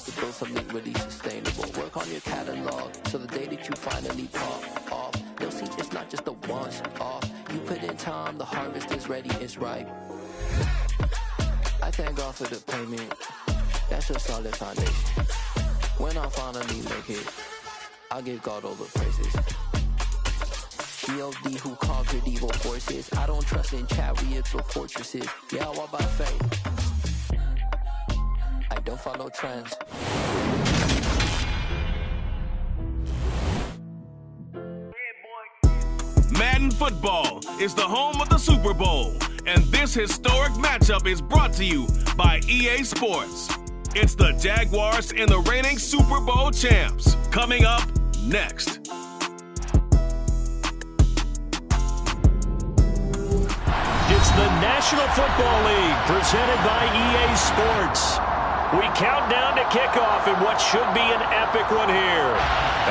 to build something really sustainable. Work on your catalog, so the day that you finally pop off, they'll see it's not just a once off. You put in time, the harvest is ready, it's ripe. I thank God for the payment, that's a solid foundation. When I finally make it, I'll give God all the praises. G.O.D. who conquered evil forces. I don't trust in chariots or fortresses. Yeah, I walk by faith. I don't follow trends. Madden Football is the home of the Super Bowl, and this historic matchup is brought to you by EA Sports. It's the Jaguars and the reigning Super Bowl champs. Coming up next. It's the National Football League presented by EA Sports. We count down to kickoff in what should be an epic one here,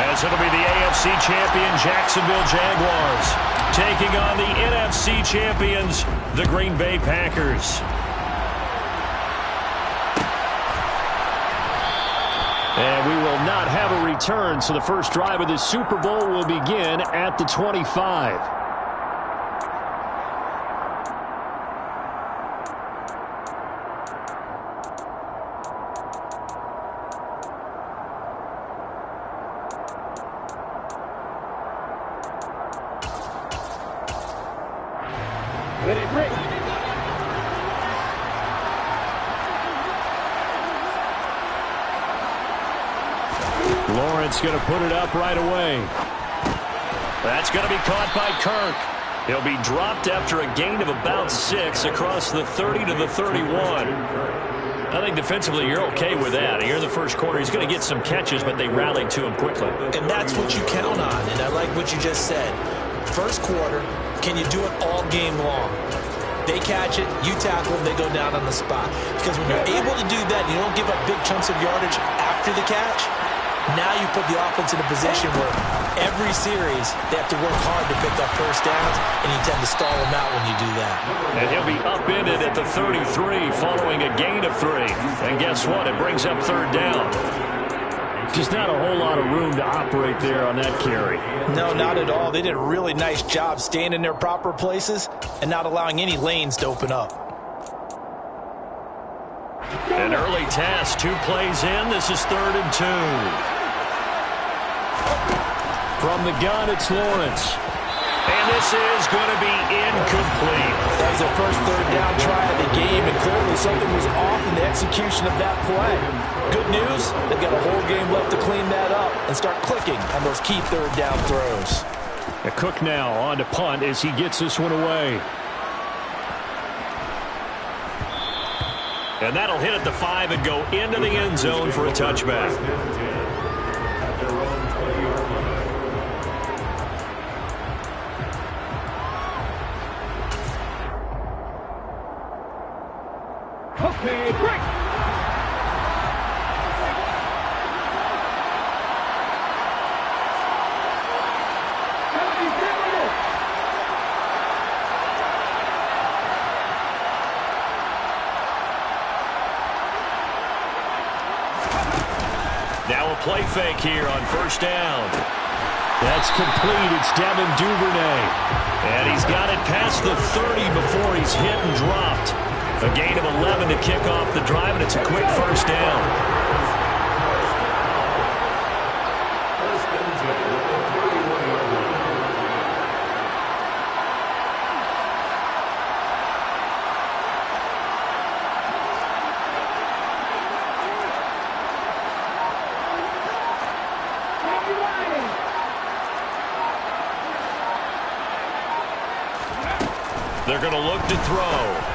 as it'll be the AFC champion Jacksonville Jaguars taking on the NFC champions, the Green Bay Packers. And we will not have a return, so the first drive of the Super Bowl will begin at the 25. Lawrence going to put it up right away. That's going to be caught by Kirk. He'll be dropped after a gain of about 6 across the 30 to the 31. I think defensively you're okay with that. Here in the first quarter, he's going to get some catches, but they rallied to him quickly. And that's what you count on, and I like what you just said. First quarter, can you do it all game long? They catch it, you tackle them, they go down on the spot. Because when you're able to do that, you don't give up big chunks of yardage after the catch. Now you put the offense in a position where every series they have to work hard to pick up first downs, and you tend to stall them out when you do that. And he'll be upended at the 33 following a gain of 3. And guess what? It brings up third down. Just not a whole lot of room to operate there on that carry. No, not at all. They did a really nice job staying in their proper places and not allowing any lanes to open up. An early task, 2 plays in. This is 3rd and 2. From the gun, it's Lawrence. And this is going to be incomplete. That was their first third down try of the game, and clearly something was off in the execution of that play. Good news, they've got a whole game left to clean that up and start clicking on those key third down throws. Cook now on to punt as he gets this one away. And that'll hit at the 5 and go into the end zone for a touchback. Okay, break. Now a play fake here on first down. That's complete. It's Devin Duvernay. And he's got it past the 30 before he's hit and dropped. A gain of 11 to kick off the drive, and it's a quick first down. They're going to look to throw.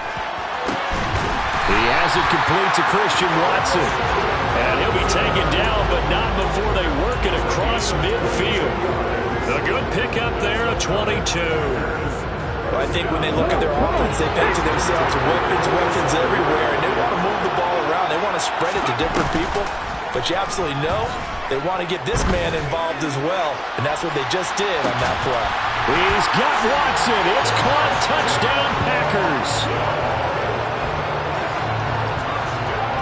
He has it complete to Christian Watson. And he'll be taken down, but not before they work it across midfield. A good pickup there, a 22. Well, I think when they look at their offense, they think to themselves, weapons everywhere, and they want to move the ball around. They want to spread it to different people. But you absolutely know they want to get this man involved as well, and that's what they just did on that play. He's got Watson. It's caught. Touchdown, Packers.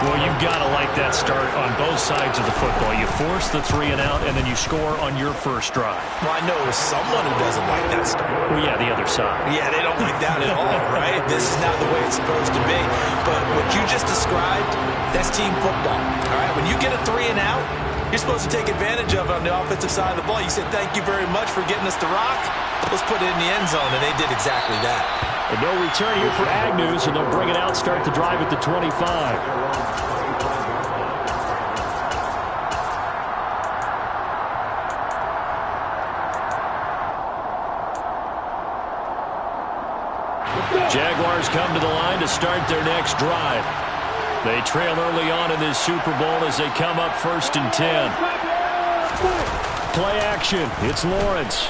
Well, you've got to like that start on both sides of the football. You force the 3 and out, and then you score on your first drive. Well, I know someone who doesn't like that start. Well, yeah, the other side. Yeah, they don't like that at all, right? This is not the way it's supposed to be. But what you just described, that's team football, all right? When you get a 3 and out, you're supposed to take advantage of it on the offensive side of the ball. You said, thank you very much for getting us the rock. Let's put it in the end zone, and they did exactly that. And no return here for Agnews, and they'll bring it out, start the drive at the 25. Jaguars come to the line to start their next drive. They trail early on in this Super Bowl as they come up 1st and 10. Play action. It's Lawrence.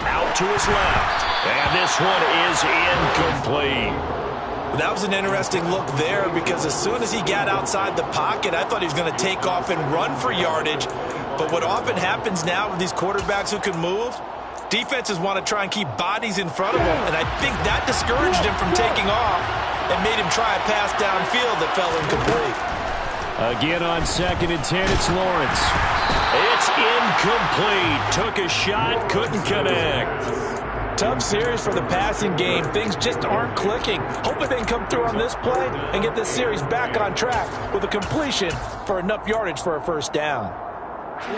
Out to his left. And this one is incomplete. That was an interesting look there because as soon as he got outside the pocket, I thought he was going to take off and run for yardage. But what often happens now with these quarterbacks who can move, defenses want to try and keep bodies in front of them, and I think that discouraged him from taking off and made him try a pass downfield that fell incomplete. Again on 2nd and 10, it's Lawrence. It's incomplete. Took a shot, couldn't connect. Tough series for the passing game. Things just aren't clicking. Hopefully they can come through on this play and get this series back on track with a completion for enough yardage for a first down.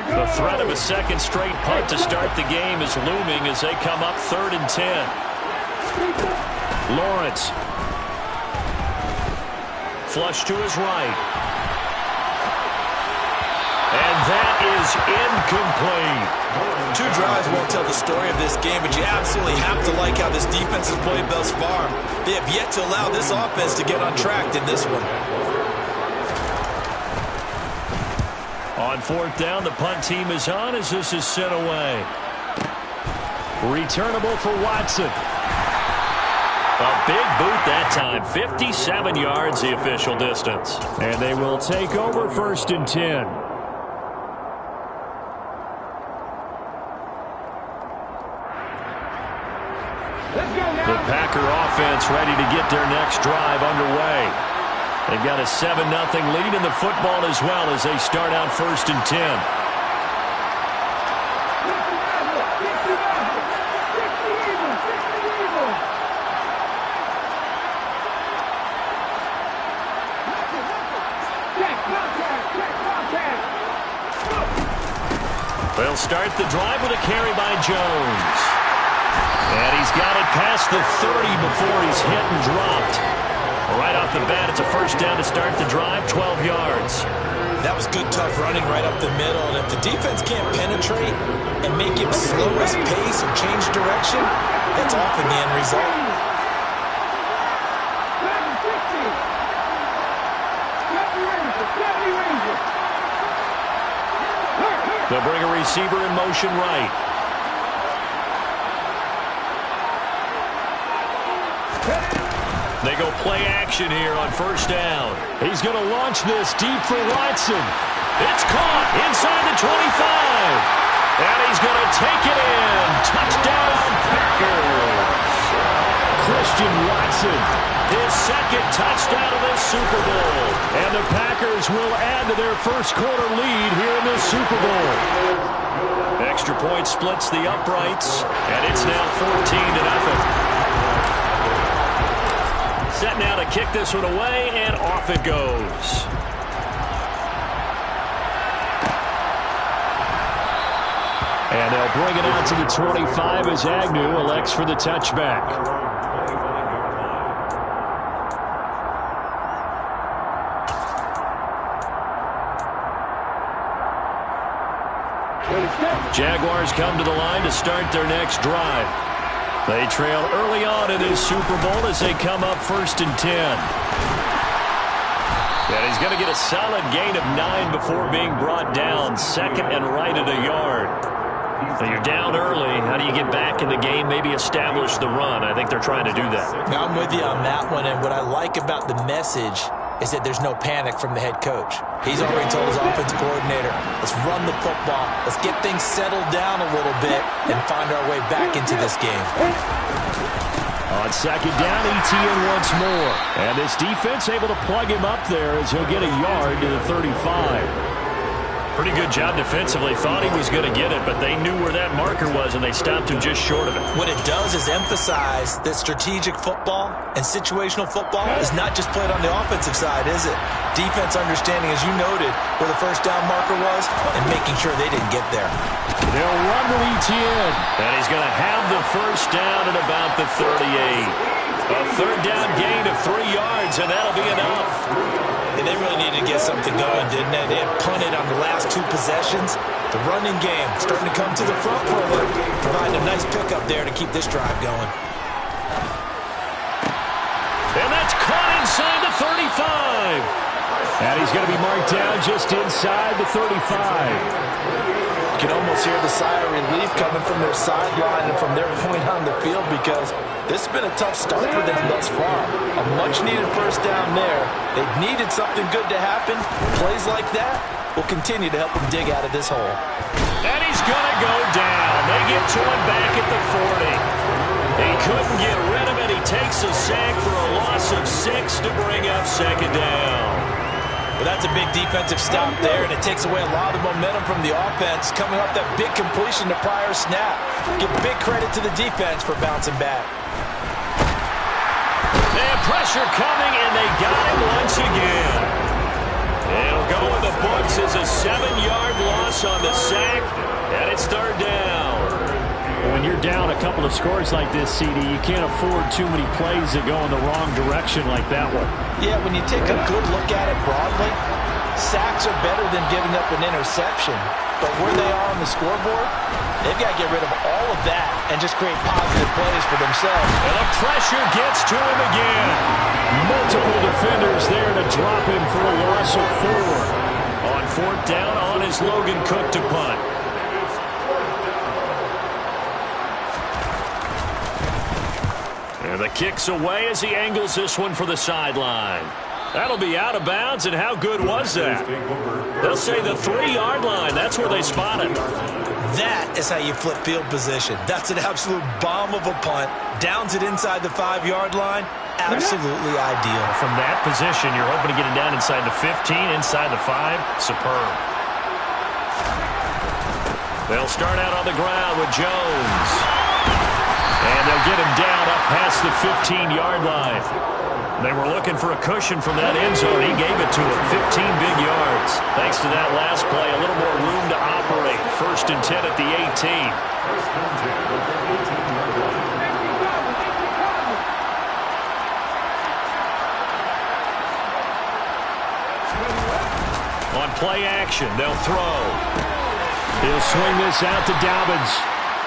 The threat of a second straight punt to start the game is looming as they come up 3rd and 10. Lawrence. Flush to his right. And that is incomplete. 2 drives won't tell the story of this game, but you absolutely have to like how this defense has played thus far. They have yet to allow this offense to get on track in this one. On 4th down, the punt team is on as this is sent away. Returnable for Watson. A big boot that time. 57 yards, the official distance. And they will take over 1st and 10. The Packer offense ready to get their next drive underway. They've got a 7-0 lead in the football as well as they start out 1st and 10. They'll start the drive with a carry by Jones. And he's got it past the 30 before he's hit and dropped. Right off the bat, it's a first down to start the drive, 12 yards. That was good, tough running right up the middle. And if the defense can't penetrate and make him slow his pace or change direction, that's often the end result. They'll bring a receiver in motion right. They go play action here on 1st down. He's going to launch this deep for Watson. It's caught inside the 25. And he's going to take it in. Touchdown, Packers. Christian Watson, his 2nd touchdown of this Super Bowl. And the Packers will add to their first quarter lead here in this Super Bowl. Extra point splits the uprights, and it's now 14-0. Set now to kick this one away, and off it goes. And they'll bring it out to the 25 as Agnew elects for the touchback. Jaguars come to the line to start their next drive. They trail early on in this Super Bowl as they come up 1st and 10. And he's going to get a solid gain of 9 before being brought down. 2nd and right at a yard. So you're down early. How do you get back in the game, maybe establish the run? I think they're trying to do that. Now, I'm with you on that one, and what I like about the message is that there's no panic from the head coach. He's already told his offensive coordinator, let's run the football, let's get things settled down a little bit and find our way back into this game. On second down, Etienne once more. And this defense able to plug him up there as he'll get a yard to the 35. Pretty good job defensively. Thought he was going to get it, but they knew where that marker was, and they stopped him just short of it. What it does is emphasize that strategic football and situational football is not just played on the offensive side, is it? Defense understanding, as you noted, where the first down marker was and making sure they didn't get there. They'll run with Etienne. And he's going to have the first down at about the 38. A third down gain of 3 yards, and that'll be enough. And they really needed to get something going, didn't they? They had punted on the last 2 possessions. The running game starting to come to the front for them, providing a nice pickup there to keep this drive going. And that's caught inside the 35. And he's going to be marked down just inside the 35. You can almost hear the sigh of relief coming from their sideline and from their point on the field, because this has been a tough start for them thus far. A much-needed first down there. They've needed something good to happen. Plays like that will continue to help them dig out of this hole. And he's going to go down. They get to him back at the 40. He couldn't get rid of it. He takes a sack for a loss of 6 to bring up second down. Well, that's a big defensive stop there, and it takes away a lot of the momentum from the offense coming off that big completion to prior snap. Give big credit to the defense for bouncing back. They have pressure coming, and they got him once again. It'll go in the books as a 7-yard loss on the sack, and it's third down. When you're down a couple of scores like this, CD, you can't afford too many plays that go in the wrong direction like that one. Yeah, when you take a good look at it broadly, sacks are better than giving up an interception. But where they are on the scoreboard, they've got to get rid of all of that and just create positive plays for themselves. And the pressure gets to him again. Multiple defenders there to drop him for a loss of 4. On fourth down, on is Logan Cook to punt. And the kick's away as he angles this one for the sideline. That'll be out of bounds, and how good was that? They'll say the 3-yard line. That's where they spot it. That is how you flip field position. That's an absolute bomb of a punt. Downs it inside the 5-yard line. Absolutely ideal. From that position, you're hoping to get it down inside the 15, inside the 5. Superb. They'll start out on the ground with Jones. And they'll get him down up past the 15-yard line. They were looking for a cushion from that end zone. He gave it to him. 15 big yards. Thanks to that last play, a little more room to operate. 1st and 10 at the 18. On play action, they'll throw. He'll swing this out to Dobbins.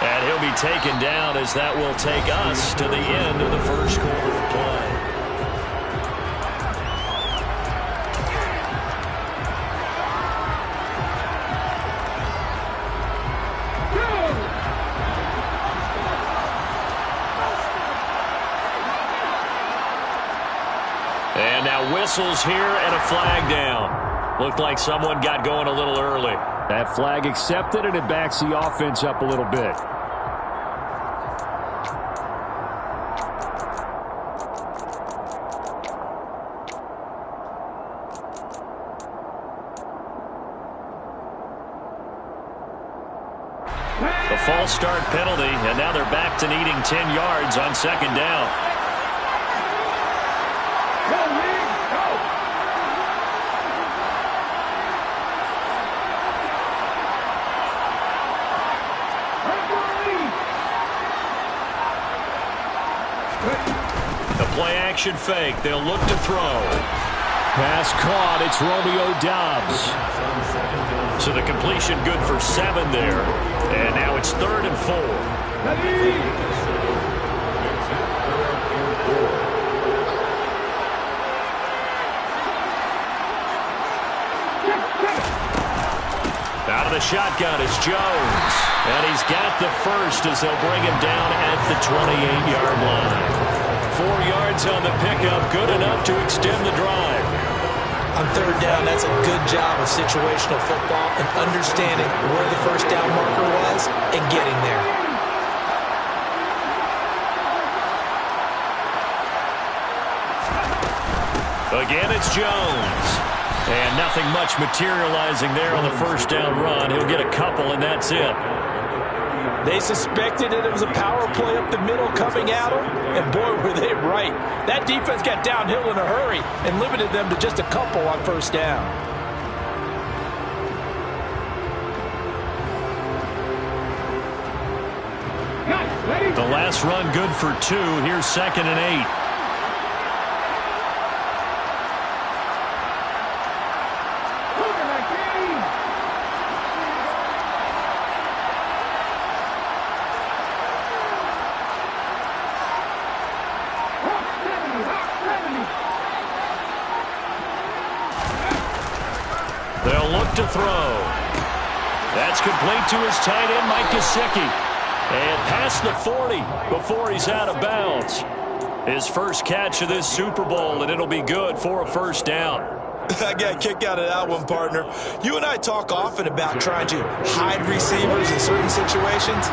And he'll be taken down as that will take us to the end of the first quarter of play. And now whistles here and a flag down. Looked like someone got going a little early. That flag accepted, and it backs the offense up a little bit. A false start penalty, and now they're back to needing 10 yards on second down. The play action fake. They'll look to throw. Pass caught. It's Romeo Doubs. So the completion good for 7 there. And now it's 3rd and 4. Out of the shotgun is Jones. And he's got the first as they'll bring him down at the 28-yard line. 4 yards on the pickup, good enough to extend the drive. On third down, that's a good job of situational football and understanding where the first down marker was and getting there. Again, it's Jones. And nothing much materializing there on the first down run. He'll get a couple, and that's it. They suspected that it was a power play up the middle coming at them, and boy, were they right. That defense got downhill in a hurry and limited them to just a couple on first down. The last run good for 2. Here's 2nd and 8. They'll look to throw. That's complete to his tight end, Mike Gesicki. And past the 40 before he's out of bounds. His first catch of this Super Bowl, and it'll be good for a first down. I got a kick out of that one, partner. You and I talk often about trying to hide receivers in certain situations,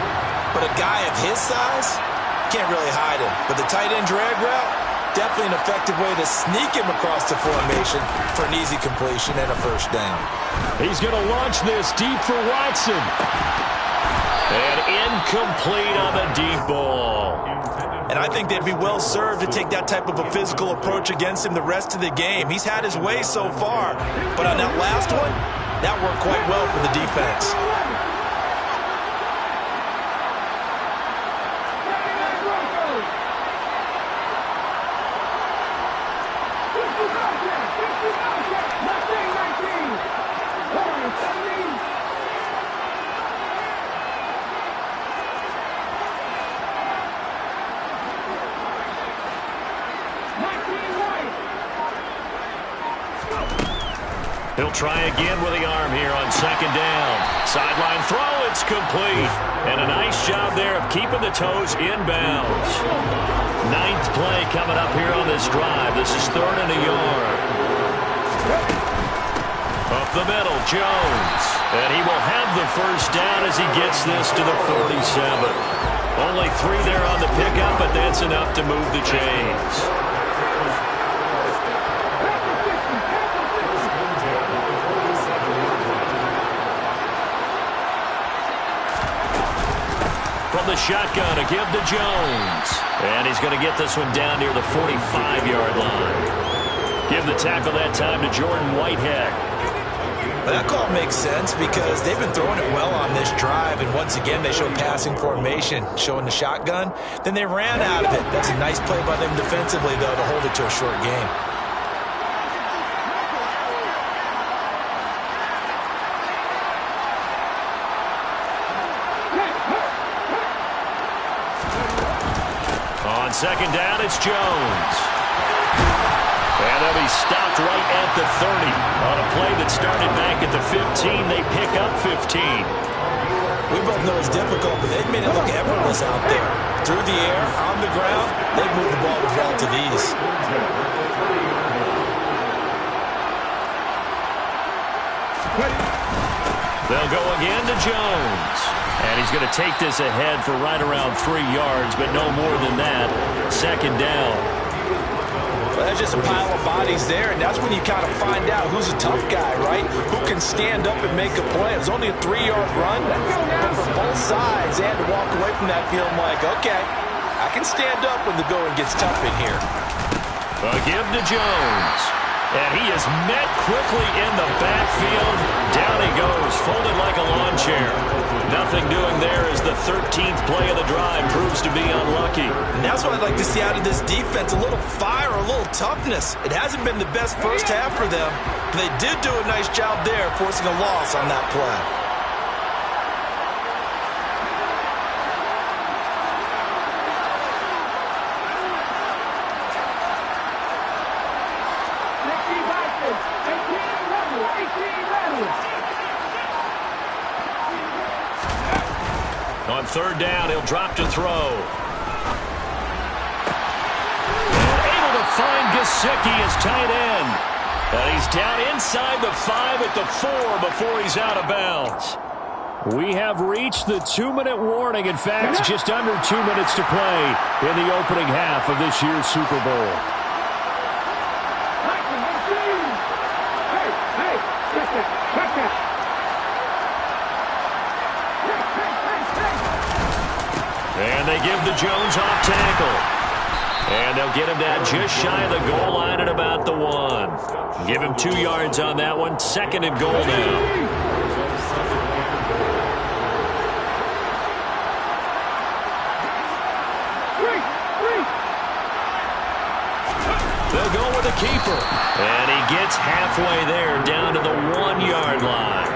but a guy of his size can't really hide him. But the tight end drag route, definitely an effective way to sneak him across the formation for an easy completion and a first down. He's going to launch this deep for Watson. And incomplete on the deep ball. And I think they'd be well served to take that type of a physical approach against him the rest of the game. He's had his way so far, but on that last one, that worked quite well for the defense. He'll try again with the arm here on 2nd down. Sideline throw, it's complete. And a nice job there of keeping the toes inbounds. 9th play coming up here on this drive. This is 3rd and a yard. Up the middle, Jones. And he will have the first down as he gets this to the 47. Only 3 there on the pickup, but that's enough to move the chains. From the shotgun, a give to Jones. And he's going to get this one down near the 45-yard line. Give the tackle that time to Jordan Whitehead. Well, that call makes sense because they've been throwing it well on this drive, and once again they show passing formation, showing the shotgun. Then they ran out of it. That's a nice play by them defensively, though, to hold it to a short game. On 2nd down, it's Jones. And they'll be stopped right at the 30. On a play that started back at the 15, they pick up 15. We both know it's difficult, but they've made it look effortless out there. Through the air, on the ground, they've moved the ball with relative ease. They'll go again to Jones. And he's going to take this ahead for right around 3 yards, but no more than that. 2nd down. Well, that's just a pile of bodies there, and that's when you kind of find out who's a tough guy, right? Who can stand up and make a play. It was only a 3-yard run, but for both sides, they had to walk away from that feeling like, okay, I can stand up when the going gets tough in here. A give to Jones. And he is met quickly in the backfield. Down he goes, folded like a lawn chair. Nothing doing there as the 13th play of the drive proves to be unlucky. And that's what I'd like to see out of this defense, a little fire, a little toughness. It hasn't been the best first half for them, but they did do a nice job there, forcing a loss on that play. On 3rd down, he'll drop to throw. And able to find Gesicki as tight end. And he's down inside the 5 at the 4 before he's out of bounds. We have reached the 2-minute warning. In fact, just under 2 minutes to play in the opening half of this year's Super Bowl. they give the Jones off tackle. And they'll get him down just shy of the goal line at about the 1. Give him 2 yards on that one. 2nd and goal now. They'll go with a keeper. And he gets halfway there, down to the 1-yard line.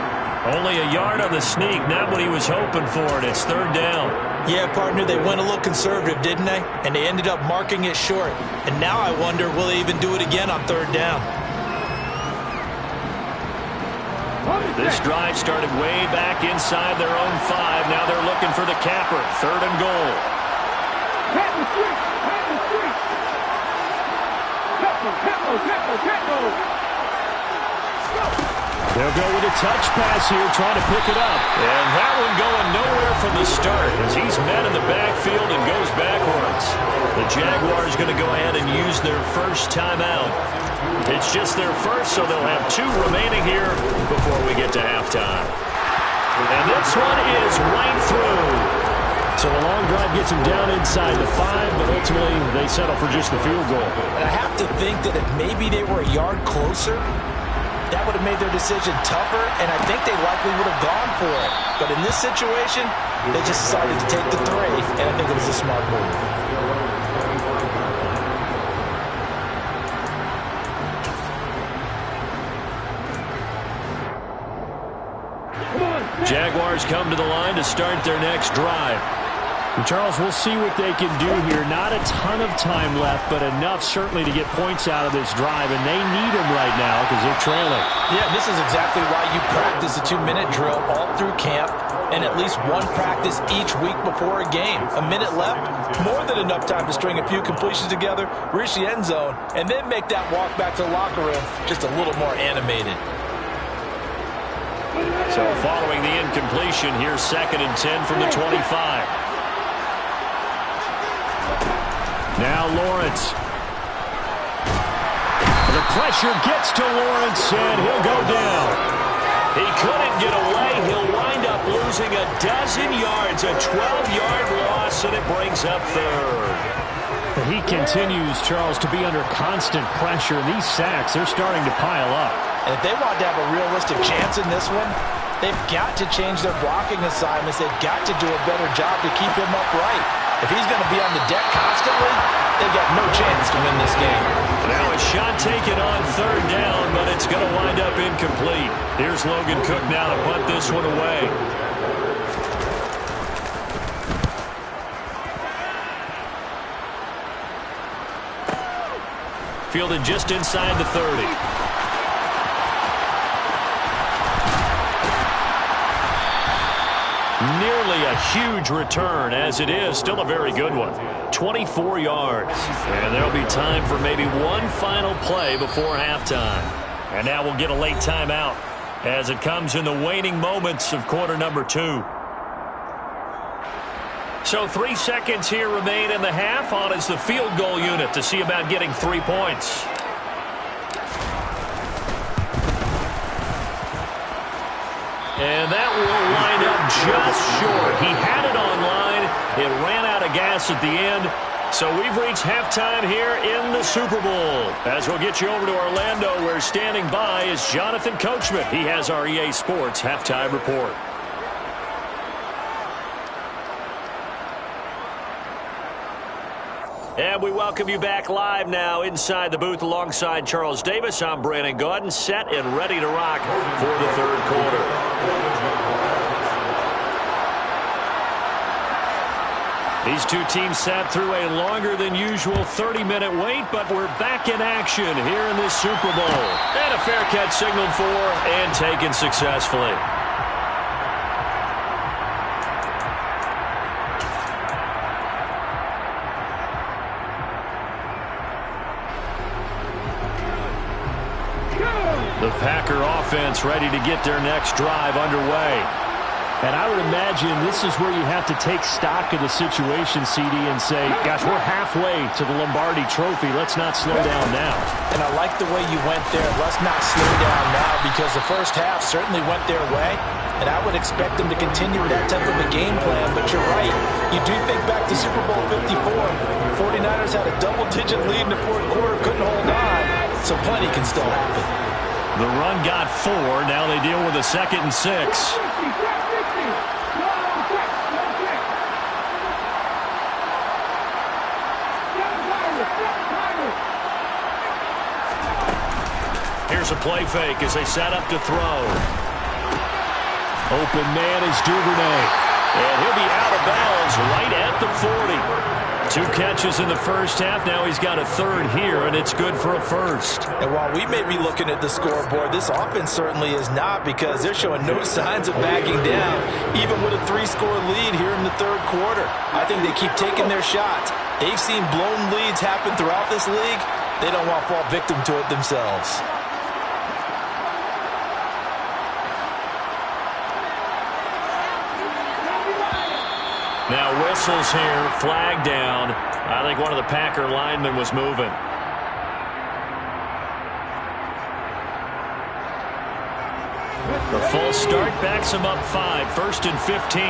Only a yard on the sneak, not what he was hoping for, and it's 3rd down. Yeah, partner, they went a little conservative, didn't they? And they ended up marking it short. And now I wonder, will they even do it again on 3rd down? This drive started way back inside their own 5. Now they're looking for the capper. 3rd and goal. They'll go with a touch pass here, trying to pick it up. And that one going nowhere from the start as he's met in the backfield and goes backwards. The Jaguars going to go ahead and use their first timeout. It's just their first, so they'll have 2 remaining here before we get to halftime. And this one is right through. So a long drive gets them down inside the 5, but ultimately they settle for just the field goal. And I have to think that if maybe they were a yard closer, that would have made their decision tougher, and I think they likely would have gone for it. But in this situation, they just decided to take the 3, and I think it was a smart move. Jaguars come to the line to start their next drive. And Charles, we'll see what they can do here. Not a ton of time left, but enough certainly to get points out of this drive, and they need them right now because they're trailing. Yeah, this is exactly why you practice a 2-minute drill all through camp and at least one practice each week before a game. A minute left, more than enough time to string a few completions together, reach the end zone, and then make that walk back to the locker room just a little more animated. So following the incompletion, here's 2nd and 10 from the 25. Now Lawrence. The pressure gets to Lawrence, and he'll go down. He couldn't get away. He'll wind up losing a dozen yards, a 12-yard loss, and it brings up 3rd. He continues, Charles, to be under constant pressure. These sacks, they're starting to pile up. And if they want to have a realistic chance in this one, they've got to change their blocking assignments. They've got to do a better job to keep him upright. If he's going to be on the deck constantly, they've got no chance to win this game. Now a shot taken on 3rd down, but it's going to wind up incomplete. Here's Logan Cook now to punt this one away. Fielded just inside the 30. Nearly a huge return, as it is still a very good one. 24 yards. And there'll be time for maybe one final play before halftime. And now we'll get a late timeout as it comes in the waning moments of quarter number 2. So 3 seconds here remain in the half. On is the field goal unit to see about getting 3 points. And that will wind up just short. He had it on line. It ran out of gas at the end. So we've reached halftime here in the Super Bowl. As we'll get you over to Orlando, where standing by is Jonathan Coachman. He has our EA Sports halftime report. And we welcome you back live now inside the booth alongside Charles Davis. I'm Brandon Gaudin, set and ready to rock for the 3rd quarter. These two teams sat through a longer than usual 30-minute wait, but we're back in action here in this Super Bowl. And a fair catch signaled for and taken successfully. The Packer offense ready to get their next drive underway. And I would imagine this is where you have to take stock of the situation, CD, and say, gosh, we're halfway to the Lombardi Trophy. Let's not slow down now. And I like the way you went there. Let's not slow down now, because the first half certainly went their way. And I would expect them to continue with that type of a game plan. But you're right. You do think back to Super Bowl 54. 49ers had a double-digit lead in the fourth quarter, couldn't hold on. So plenty can still happen. The run got 4. Now they deal with a 2nd and 6. Here's a play fake as they set up to throw. Open man is Duvernay. And he'll be out of bounds right at the 40. 2 catches in the first half. Now he's got a 3rd here, and it's good for a 1st. And while we may be looking at the scoreboard, this offense certainly is not, because they're showing no signs of backing down, even with a 3-score lead here in the third quarter. I think they keep taking their shots. They've seen blown leads happen throughout this league. They don't want to fall victim to it themselves. Now whistles here, flag down. I think one of the Packer linemen was moving. The false start backs him up 5, 1st and 15.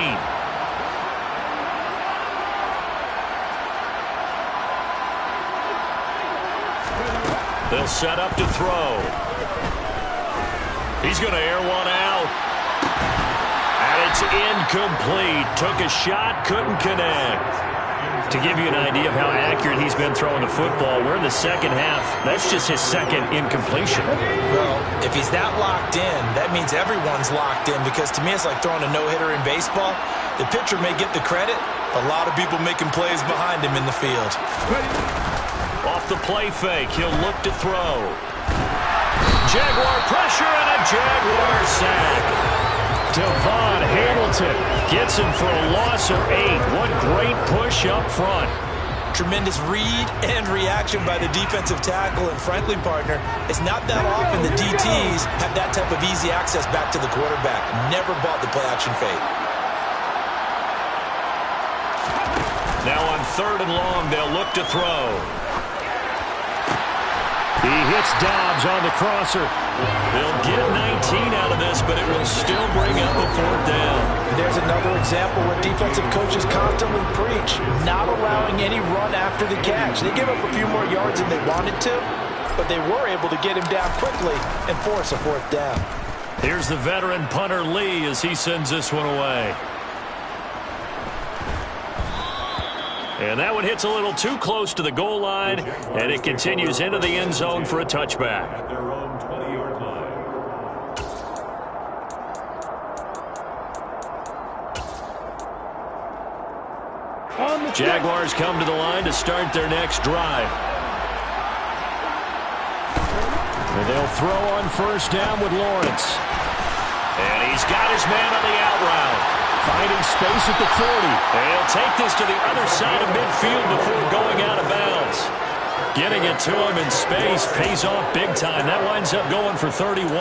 They'll set up to throw. He's going to air one out. And it's incomplete. Took a shot, couldn't connect. To give you an idea of how accurate he's been throwing the football, we're in the second half. That's just his 2nd incompletion. Well, if he's that locked in, that means everyone's locked in, because to me it's like throwing a no-hitter in baseball. The pitcher may get the credit. A lot of people making plays behind him in the field. Off the play fake, he'll look to throw. Jaguar pressure and a Jaguar sack. Devon Hamilton gets him for a loss of 8. What great push up front. Tremendous read and reaction by the defensive tackle. And frankly, partner, it's not that often the DTs have that type of easy access back to the quarterback. Never bought the play action fake. Now on 3rd and long, they'll look to throw. He hits Dobbs on the crosser. They'll get 19 out of this, but it will still bring up a 4th down. There's another example where defensive coaches constantly preach not allowing any run after the catch. They give up a few more yards than they wanted to, but they were able to get him down quickly and force a 4th down. Here's the veteran punter Lee as he sends this one away. And that one hits a little too close to the goal line, and it continues into the end zone for a touchback. Jaguars come to the line to start their next drive. And they'll throw on 1st down with Lawrence. And he's got his man on the out route. Finding space at the 40. And he'll take this to the other side of midfield before going out of bounds. Getting it to him in space pays off big time. That winds up going for 31.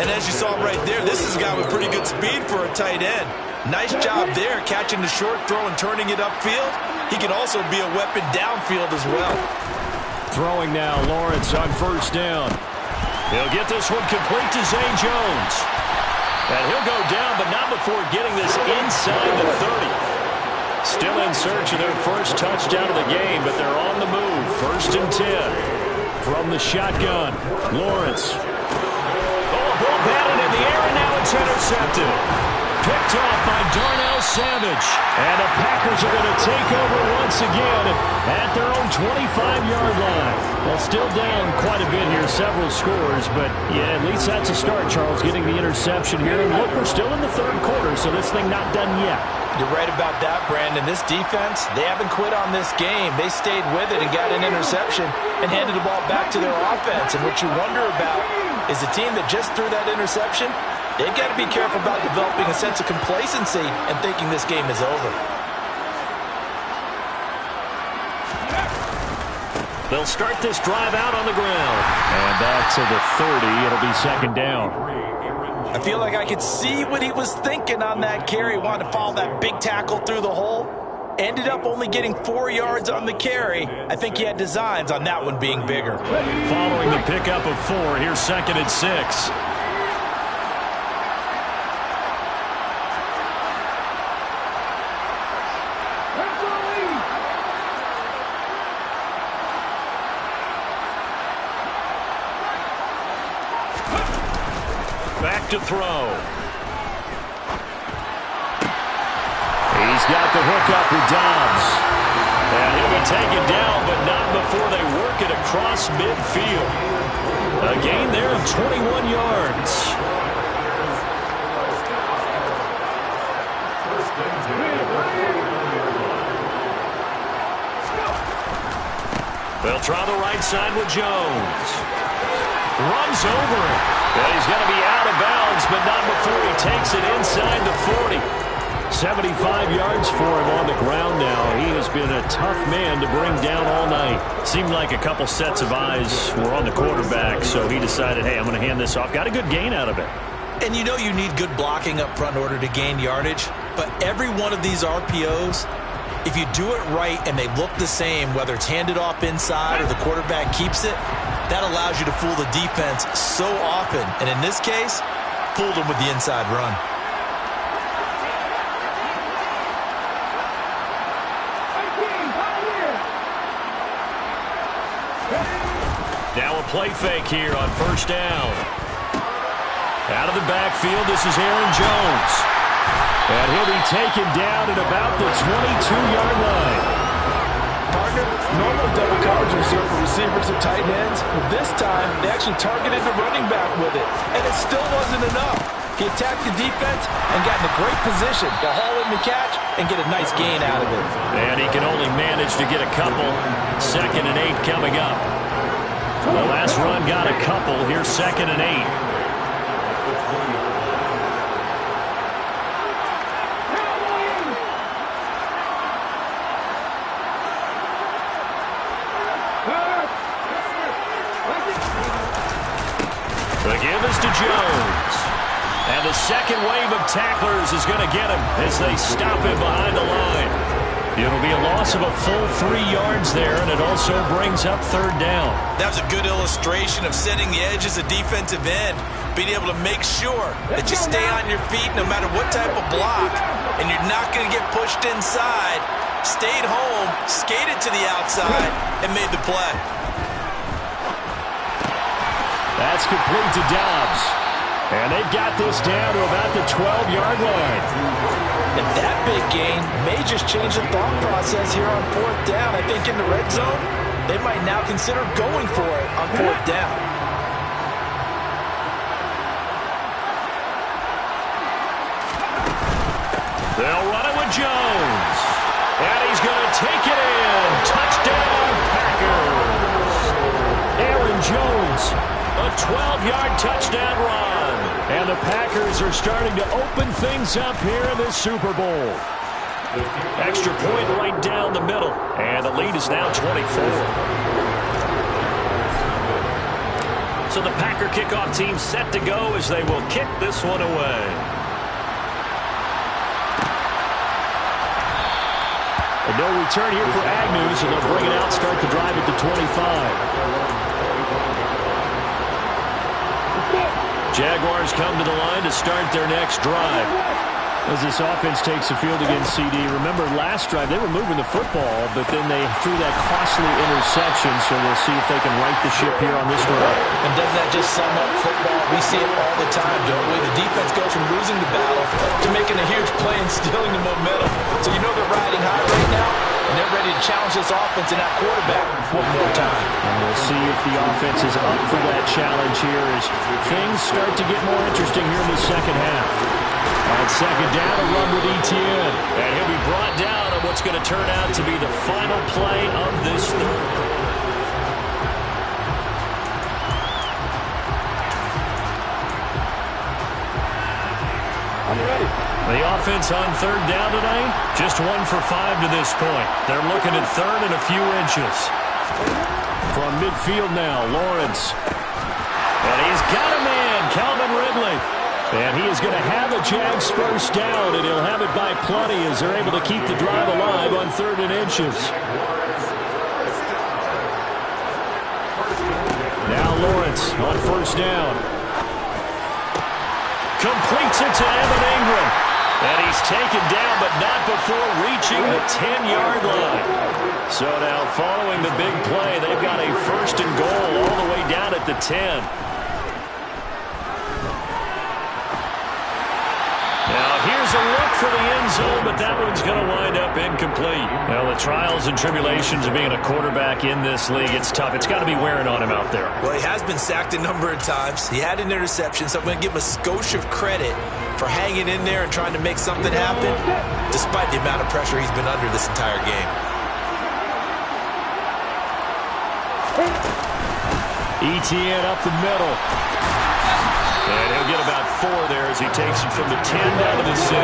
And as you saw right there, this is a guy with pretty good speed for a tight end. Nice job there, catching the short throw and turning it upfield. He can also be a weapon downfield as well. Throwing now, Lawrence on 1st down. He'll get this one complete to Zay Jones. And he'll go down, but not before getting this inside the 30. Still in search of their first touchdown of the game, but they're on the move. 1st and 10. From the shotgun, Lawrence. Oh, ball batted in the air, and now it's intercepted. Picked off by Darnell Savage. And the Packers are going to take over once again at their own 25-yard line. Well, still down quite a bit here, several scores, but yeah, at least that's a start, Charles, getting the interception here. And look, we're still in the third quarter, so this thing not done yet. You're right about that, Brandon. This defense, they haven't quit on this game. They stayed with it and got an interception and handed the ball back to their offense. And what you wonder about is the team that just threw that interception, they've got to be careful about developing a sense of complacency and thinking this game is over. They'll start this drive out on the ground. And back to the 30. It'll be 2nd down. I feel like I could see what he was thinking on that carry. Wanted to follow that big tackle through the hole. Ended up only getting 4 yards on the carry. I think he had designs on that one being bigger. Following the pickup of 4, here's 2nd and 6. Back to throw. He's got the hook up with Dobbs. And he'll be taken down, but not before they work it across midfield. A gain there of 21 yards. They'll try the right side with Jones. Runs over it. And he's going to be out of bounds, but not before he takes it inside the 40. 75 yards for him on the ground now. He has been a tough man to bring down all night. Seemed like a couple sets of eyes were on the quarterback, so he decided, hey, I'm going to hand this off. Got a good gain out of it. And you know you need good blocking up front in order to gain yardage, but every one of these RPOs, if you do it right and they look the same, whether it's handed off inside or the quarterback keeps it, that allows you to fool the defense so often. And in this case, fooled them with the inside run. Now a play fake here on 1st down. Out of the backfield, this is Aaron Jones. And he'll be taken down at about the 22-yard line. Partner, normal double coverage reserved for receivers and tight ends, but this time they actually targeted the running back with it, and it still wasn't enough. He attacked the defense and got in a great position to haul in the catch and get a nice gain out of it. And he can only manage to get a couple. 2nd and 8 coming up. The last run got a couple. Here's 2nd and 8. The give is to Jones. And the second wave of tacklers is going to get him as they stop him behind the line. It'll be a loss of a full 3 yards there, and it also brings up 3rd down. That was a good illustration of setting the edge as a defensive end, being able to make sure that you stay on your feet no matter what type of block, and you're not going to get pushed inside. Stayed home, skated to the outside, and made the play. That's complete to Dobbs. And they've got this down to about the 12-yard line. And that big gain may just change the thought process here on 4th down. I think in the red zone, they might now consider going for it on 4th down. They'll run it with Jones. And he's going to take it in. Touchdown, Packers. Aaron Jones, a 12-yard touchdown run. And the Packers are starting to open things up here in this Super Bowl. Extra point right down the middle. And the lead is now 24. So the Packer kickoff team set to go as they will kick this one away. And no return here for Agnew, so they'll bring it out, start the drive at the 25. Jaguars come to the line to start their next drive. As this offense takes the field against CD. Remember, last drive, they were moving the football, but then they threw that costly interception, so we'll see if they can right the ship here on this drive. And doesn't that just sum up football? We see it all the time, don't we? The defense goes from losing the battle to making a huge play and stealing the momentum. So you know they're riding high right now, and they're ready to challenge this offense and that quarterback one more time. And we'll see if the offense is up for that challenge here as things start to get more interesting here in the second half. On 2nd down, a run with Etienne. And he'll be brought down on what's going to turn out to be the final play of this third. I'm ready. The offense on 3rd down tonight, just 1 for 5 to this point. They're looking at 3rd and a few inches. From midfield now, Lawrence. And he's got a man, Calvin Ridley. And he is going to have a Jags first down, and he'll have it by plenty as they're able to keep the drive alive on 3rd and inches. Now Lawrence on first down. Completes it to Evan Ingram. And he's taken down, but not before reaching the 10-yard line. So now following the big play, they've got a 1st and goal all the way down at the 10. Now, here's a look for the end zone, but that one's going to wind up incomplete. Well, the trials and tribulations of being a quarterback in this league, it's tough. It's got to be wearing on him out there. Well, he has been sacked a number of times. He had an interception, so I'm going to give him a skosh of credit for hanging in there and trying to make something happen, despite the amount of pressure he's been under this entire game. ETN up the middle. And he'll get about 4 there as he takes it from the 10 down to the 6.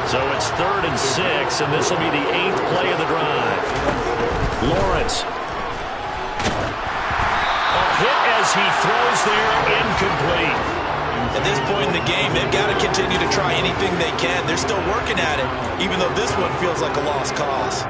So it's 3rd and 6, and this will be the 8th play of the drive. Lawrence. A hit as he throws there, incomplete. At this point in the game, they've got to continue to try anything they can. They're still working at it, even though this one feels like a lost cause.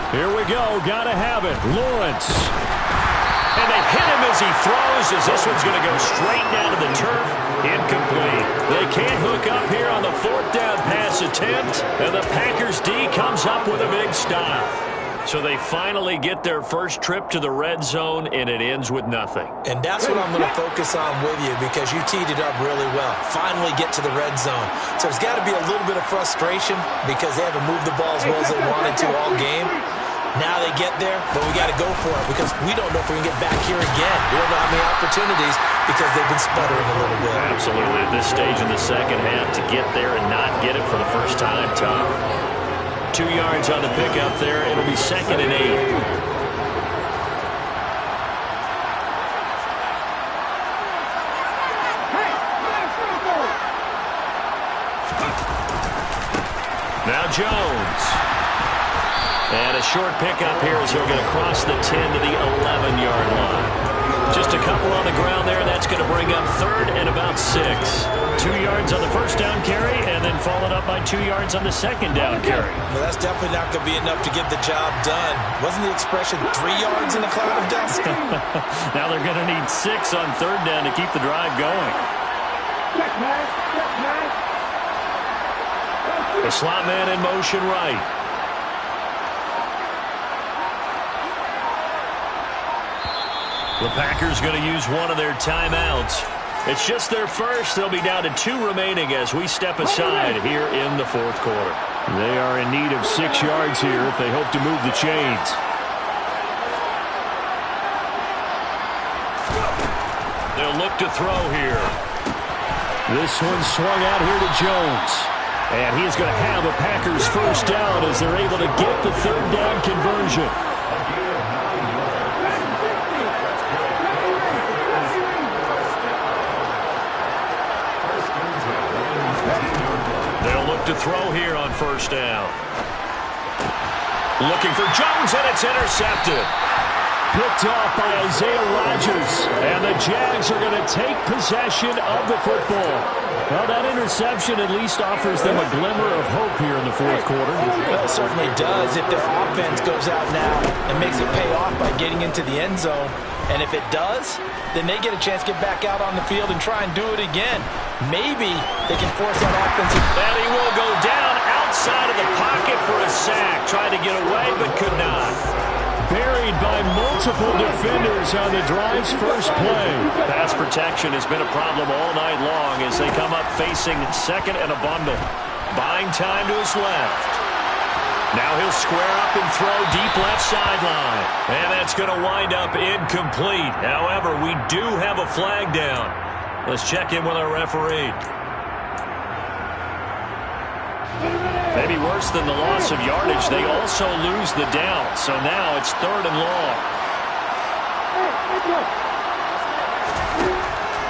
Here we go. Got to have it. Lawrence. And they hit him as he throws, as this one's going to go straight down to the turf. Incomplete. They can't hook up here on the 4th down pass attempt. And the Packers D comes up with a big stop. So they finally get their first trip to the red zone, and it ends with nothing. And that's what I'm going to focus on with you, because you teed it up really well. Finally get to the red zone. So there's got to be a little bit of frustration because they haven't moved the ball as well as they wanted to all game. Now they get there, but we got to go for it because we don't know if we can get back here again. We don't know how many opportunities because they've been sputtering a little bit. Absolutely. At this stage in the second half, to get there and not get it for the first time, tough. 2 yards on the pickup there. It'll be 2nd and 8. Now Jones. And a short pickup here as he'll get across the 10 to the 11-yard line. Just a couple on the ground there. That's going to bring up 3rd and about 6. 2 yards on the first down carry, and then followed up by 2 yards on the second down carry. Well, that's definitely not going to be enough to get the job done. Wasn't the expression 3 yards in a cloud of dust? Now they're going to need 6 on 3rd down to keep the drive going. The slot man in motion right. The Packers going to use one of their timeouts. It's just their first. They'll be down to 2 remaining as we step aside here in the 4th quarter. They are in need of 6 yards here if they hope to move the chains. They'll look to throw here. This one swung out here to Jones. And he is going to have a Packers first down as they're able to get the 3rd down conversion. To throw here on first down. Looking for Jones, and it's intercepted. Picked off by Isaiah Rodgers, and the Jags are going to take possession of the football. Well, that interception at least offers them a glimmer of hope here in the 4th quarter. Well, it certainly does if their offense goes out now and makes it pay off by getting into the end zone. And if it does, then they get a chance to get back out on the field and try and do it again. Maybe they can force that offense. And he will go down outside of the pocket for a sack. Tried to get away, but could not. Buried by multiple defenders on the drive's first play. Pass protection has been a problem all night long as they come up facing 2nd and a bundle. Buying time to his left. Now he'll square up and throw deep left sideline. And that's going to wind up incomplete. However, we do have a flag down. Let's check in with our referee. Maybe worse than the loss of yardage, they also lose the down. So now it's 3rd and long.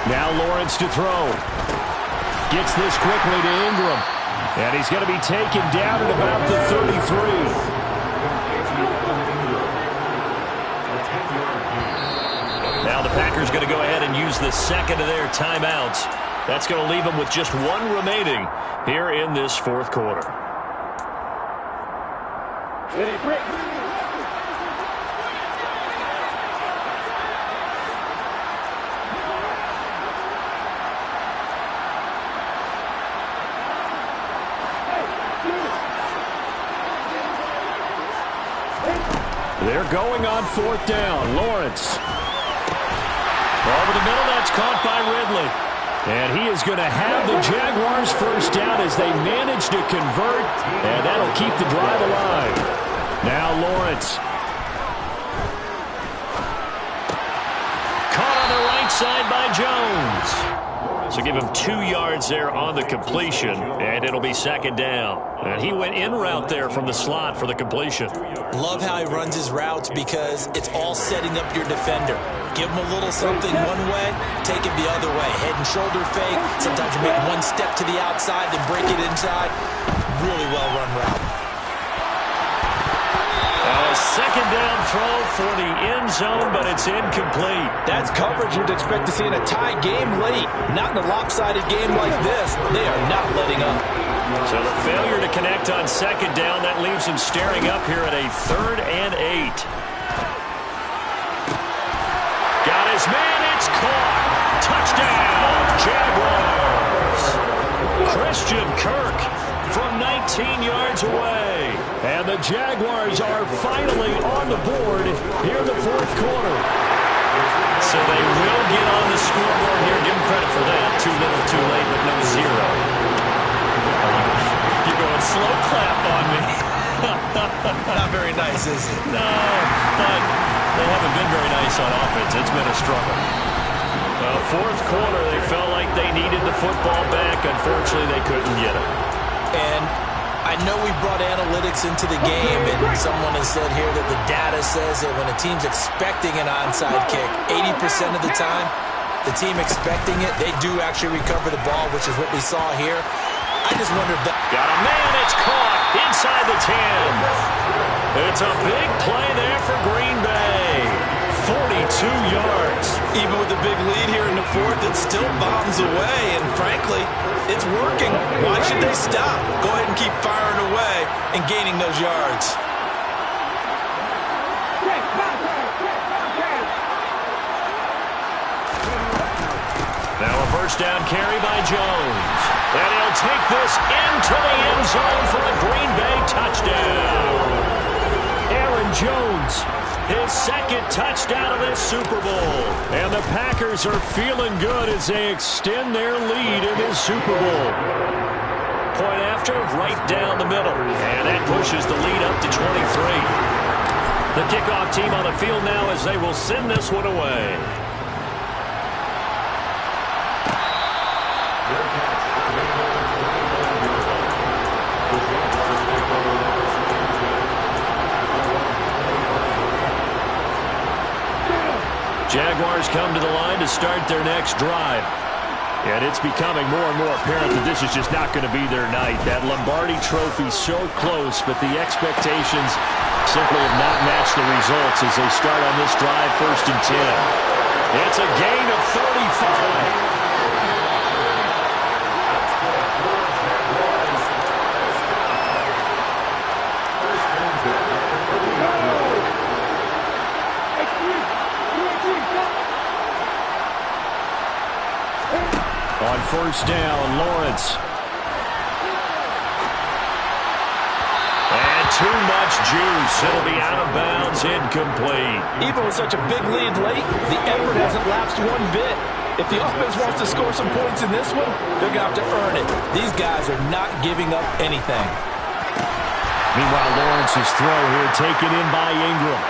Now Lawrence to throw. Gets this quickly to Ingram. And he's going to be taken down at about the 33. Now the Packers going to go ahead and use the second of their timeouts. That's going to leave them with just one remaining here in this fourth quarter. They're going on fourth down. Lawrence. Over the middle, that's caught by Ridley. And he is going to have the Jaguars first down as they manage to convert. And that'll keep the drive alive. Now Lawrence. Caught on the right side by Jones. So give him 2 yards there on the completion, and it'll be second down. And he went in route there from the slot for the completion. Love how he runs his routes because it's all setting up your defender. Give him a little something one way, take it the other way. Head and shoulder fake. Sometimes you make one step to the outside, then break it inside. Really well run route. A second down throw for the end zone, but it's incomplete. That's coverage you'd expect to see in a tie game late. Not in a lopsided game like this. They are not letting up. So the failure to connect on second down, that leaves him staring up here at a 3rd and 8. Got his man, it's caught. Touchdown, Jaguars. Christian Kirk from 19 yards away. And the Jaguars are finally on the board here in the fourth quarter. So they will get on the scoreboard here. Give them credit for that. Too little, too late, but no zero. You're going slow clap on me. Not very nice, is it? No, but they haven't been very nice on offense. It's been a struggle. Fourth quarter, they felt like they needed the football back. Unfortunately, they couldn't get it. And I know we brought analytics into the game, and someone has said here that the data says that when a team's expecting an onside kick, 80% of the time, the team expecting it, they do actually recover the ball, which is what we saw here. I just wonder if that... Got a man, it's caught inside the 10. It's a big play there for Green Bay. 42 yards. Even with the big lead here in the fourth, it still bombs away, and frankly, it's working. Why should they stop? Go ahead and keep firing away and gaining those yards. Now a first down carry by Jones. And he'll take this into the end zone for a Green Bay touchdown. Aaron Jones, his second touchdown of this Super Bowl. And the Packers are feeling good as they extend their lead in this Super Bowl. Point after, right down the middle. And that pushes the lead up to 23. The kickoff team on the field now as they will send this one away. Jaguars come to the line to start their next drive. And it's becoming more and more apparent that this is just not going to be their night. That Lombardi Trophy so close, but the expectations simply have not matched the results as they start on this drive, 1st and 10. It's a gain of 35. On first down, Lawrence. And too much juice. It'll be out of bounds, incomplete. Even with such a big lead late, the effort hasn't lapsed one bit. If the offense wants to score some points in this one, they're going to have to earn it. These guys are not giving up anything. Meanwhile, Lawrence's throw here taken in by Ingram.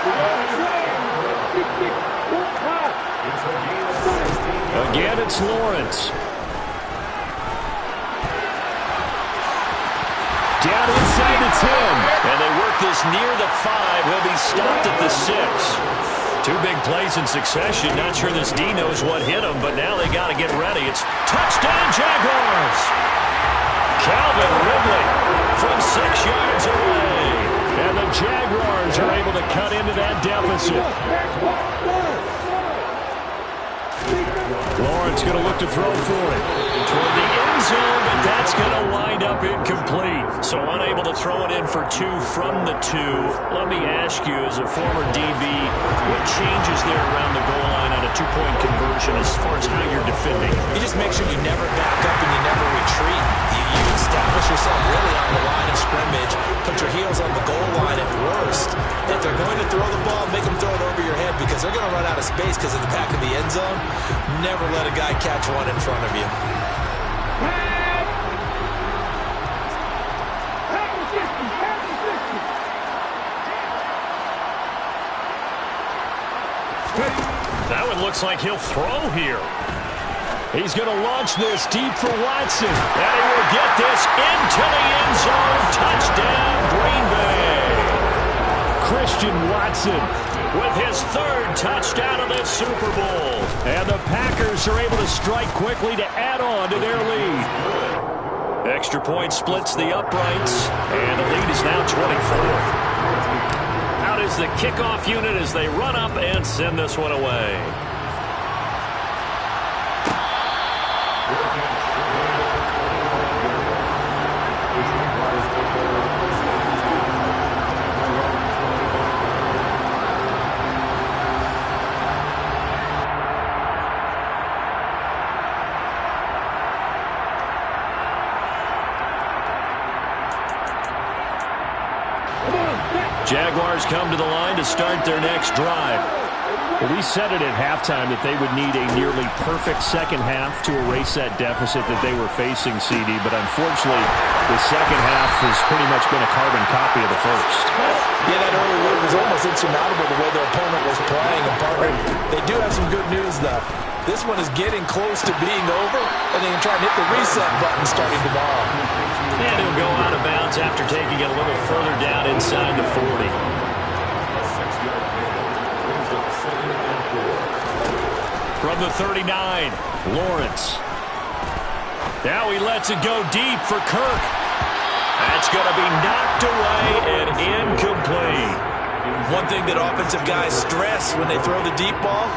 Again, it's Lawrence. Down inside the 10. And they work this near the 5. He'll be stopped at the 6. 2 big plays in succession. Not sure this D knows what hit him, but now they got to get ready. It's touchdown, Jaguars. Calvin Ridley from 6 yards away. And the Jaguars are able to cut into that deficit. Lawrence going to look to throw for it toward the end zone, but that's going to wind up incomplete. So unable to throw it in for 2 from the 2. Let me ask you, as a former DB, what changes there around the goal line on a 2-point conversion as far as how you're defending? You just make sure you never back up and you never retreat. You establish yourself really on the line of scrimmage, put your heels on the goal line at worst. If they're going to throw the ball, make them throw it over your head because they're going to run out of space because of the back of the end zone. Never let a guy catch one in front of you. That one looks like he'll throw here. He's going to launch this deep for Watson. And he will get this into the end zone. Touchdown, Green Bay. Christian Watson with his 3rd touchdown of the Super Bowl. And the Packers are able to strike quickly to add on to their lead. Extra point splits the uprights. And the lead is now 24. Out is the kickoff unit as they run up and send this one away. Jaguars come to the line to start their next drive. Well, we said it at halftime that they would need a nearly perfect second half to erase that deficit that they were facing, CD, but unfortunately, the second half has pretty much been a carbon copy of the first. Yeah, that early lead was almost insurmountable the way their opponent was playing. And partner, they do have some good news, though. This one is getting close to being over, and they can try and hit the reset button starting tomorrow. And he'll go out of bounds after taking it a little further down inside the 40. From the 39, Lawrence. Now he lets it go deep for Kirk. That's going to be knocked away and incomplete. One thing that offensive guys stress when they throw the deep ball,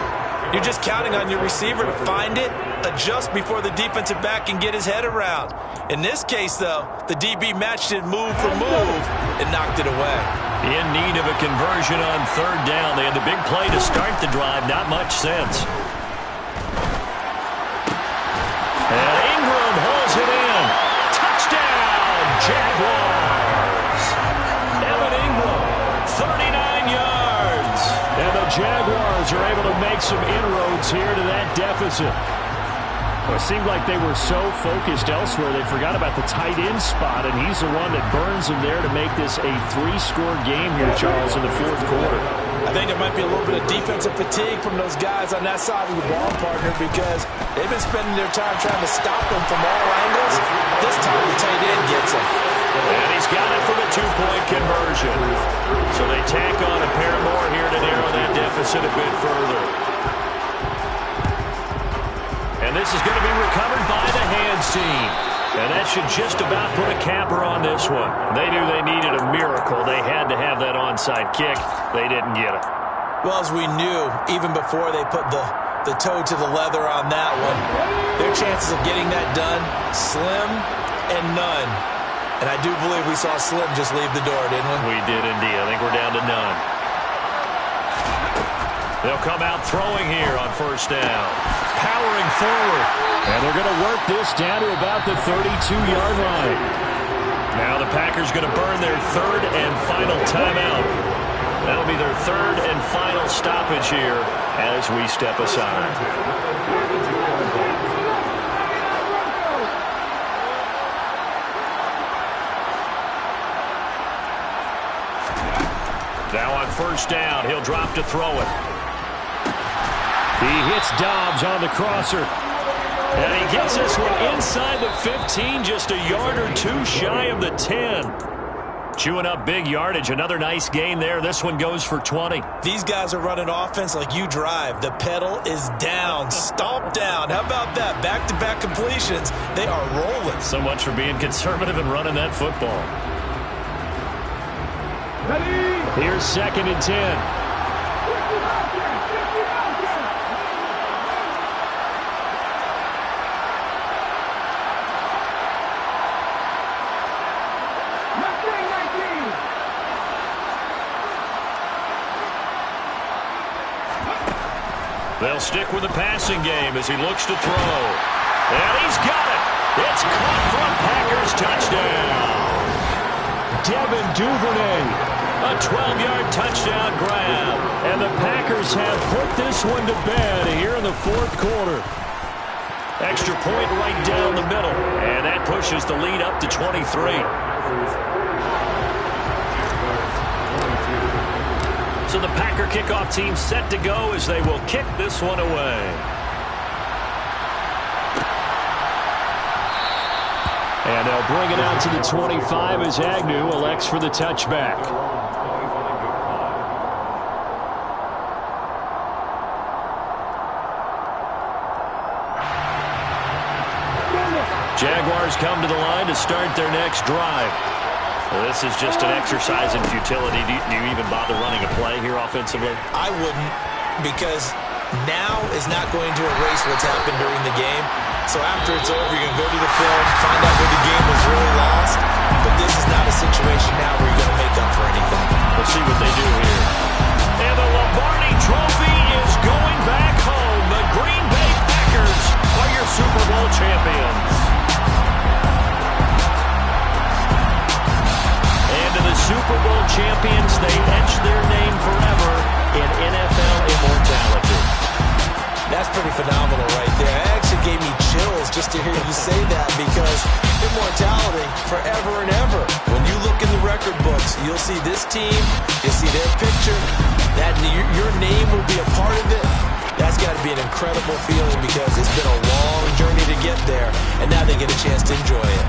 you're just counting on your receiver to find it, adjust before the defensive back can get his head around. In this case, though, the DB matched it move for move and knocked it away. In need of a conversion on 3rd down. They had the big play to start the drive. Not much sense. And Ingram hauls it in. Touchdown, Jaguars. Evan Ingram, 39 yards. And the Jaguars are able to make some inroads here to that deficit. Well, it seemed like they were so focused elsewhere they forgot about the tight end spot, and he's the one that burns them there to make this a 3-score game here, Charles, in the 4th quarter. I think there might be a little bit of defensive fatigue from those guys on that side of the ball, partner, because they've been spending their time trying to stop them from all angles. This time the tight end gets him. And he's got it for the 2-point conversion. So they tack on a pair more here to narrow that deficit a bit further. And this is going to be recovered by the hands team. And that should just about put a capper on this one. They knew they needed a miracle. They had to have that onside kick. They didn't get it. Well, as we knew, even before they put the toe to the leather on that one, their chances of getting that done, slim and none. And I do believe we saw Slim just leave the door, didn't we? We did indeed. I think we're down to none. They'll come out throwing here on 1st down. Powering forward. And they're going to work this down to about the 32-yard line. Now the Packers going to burn their 3rd and final timeout. That'll be their 3rd and final stoppage here as we step aside. Now on 1st down, he'll drop to throw it. He hits Dobbs on the crosser. And he gets this one inside the 15, just a yard or 2 shy of the 10. Chewing up big yardage. Another nice gain there. This one goes for 20. These guys are running offense like you drive. The pedal is down. Stomp down. How about that? Back-to-back completions. They are rolling. So much for being conservative and running that football. Here's 2nd and 10. They'll stick with the passing game as he looks to throw. And he's got it. It's caught for a Packers touchdown. Devin Duvernay, a 12-yard touchdown grab. And the Packers have put this one to bed here in the 4th quarter. Extra point right down the middle. And that pushes the lead up to 23. So the Packer kickoff team set to go as they will kick this one away. And they'll bring it out to the 25 as Agnew elects for the touchback. Jaguars come to the line to start their next drive. Well, this is just an exercise in futility. Do you even bother running a play here offensively? I wouldn't, because now is not going to erase what's happened during the game. So after it's over, you're going to go to the film, find out where the game was really lost. But this is not a situation now where you're going to make up for anything. We'll see what they do here. And the Lombardi Trophy is going back home. The Green Bay Packers are your Super Bowl champions. To the Super Bowl champions, they etch their name forever in NFL immortality. That's pretty phenomenal right there. It actually gave me chills just to hear you say that, because immortality forever and ever. When you look in the record books, you'll see this team, you'll see their picture, that your name will be a part of it. That's got to be an incredible feeling, because it's been a long journey to get there, and now they get a chance to enjoy it.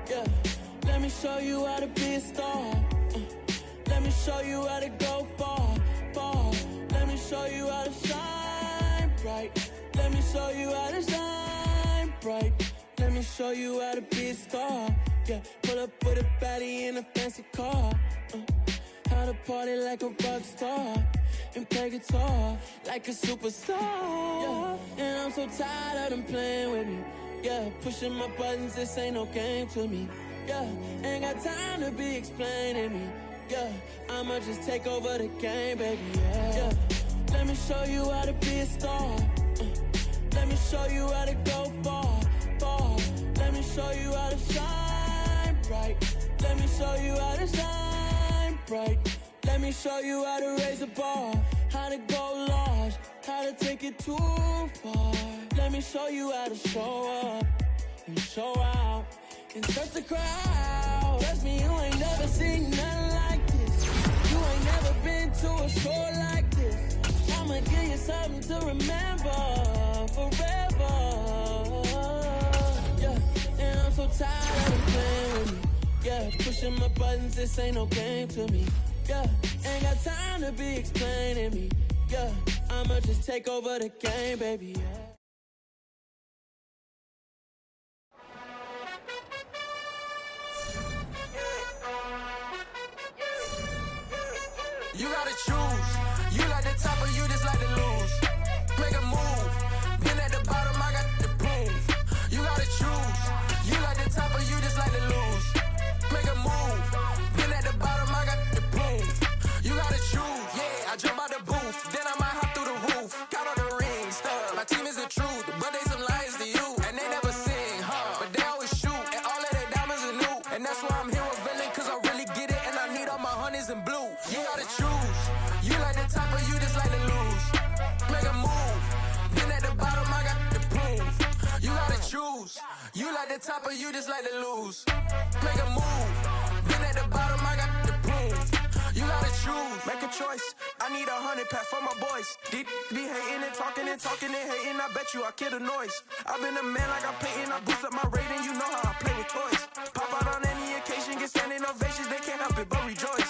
Yeah, let me show you how to be a star. Let me show you how to go far, far. Let me show you how to shine bright. Let me show you how to shine bright. Let me show you how to be a star. Yeah, pull up with a baddie in a fancy car. How to party like a rock star and play guitar like a superstar. Yeah, and I'm so tired of them playing with me. Yeah, pushing my buttons, this ain't no game to me. Yeah, ain't got time to be explaining me. Yeah, I'ma just take over the game, baby. Yeah, let me show you how to be a star. Let me show you how to go far, far. Let me show you how to shine bright. Let me show you how to shine bright. Let me show you how to raise a bar, how to go large, how to take it too far. Let me show you how to show up. and show out and touch the crowd. Trust me, you ain't never seen nothing like this. You ain't never been to a show like this. I'ma give you something to remember forever. Yeah, and I'm so tired of playing with me. Yeah, pushing my buttons, this ain't no game to me. Yeah, ain't got time to be explaining me. Yeah, I'ma just take over the game, baby. Yeah. You gotta choose. You like the top or you just like to lose. Make a move. Been at the bottom, I got the proof. You gotta choose. You like the top or you just like to lose. Make a move. Been at the bottom, I got the proof. You gotta choose. Yeah, I jump out the booth. Then I might hop through the roof. Count on the rings, stuff. My team is the truth, but they some liars to you. And they never sing, but they always shoot. And all of their diamonds are new. And that's why I'm here with villain, cause I really get it. And I need all my honeys in blue. You gotta choose. You like the top or you just like to lose. Make a move. Been at the bottom, I got the proof. You gotta choose. You like the top or you just like to lose. Make a move. Been at the bottom, I got the proof. You gotta choose. Make a choice. I need 100 pack for my boys. Be hating and talking and hating. I bet you I kill the noise. I've been a man like I'm painting. I boost up my rating. You know how I play with toys. Pop out on any occasion, get standing ovations. They can't help it but rejoice.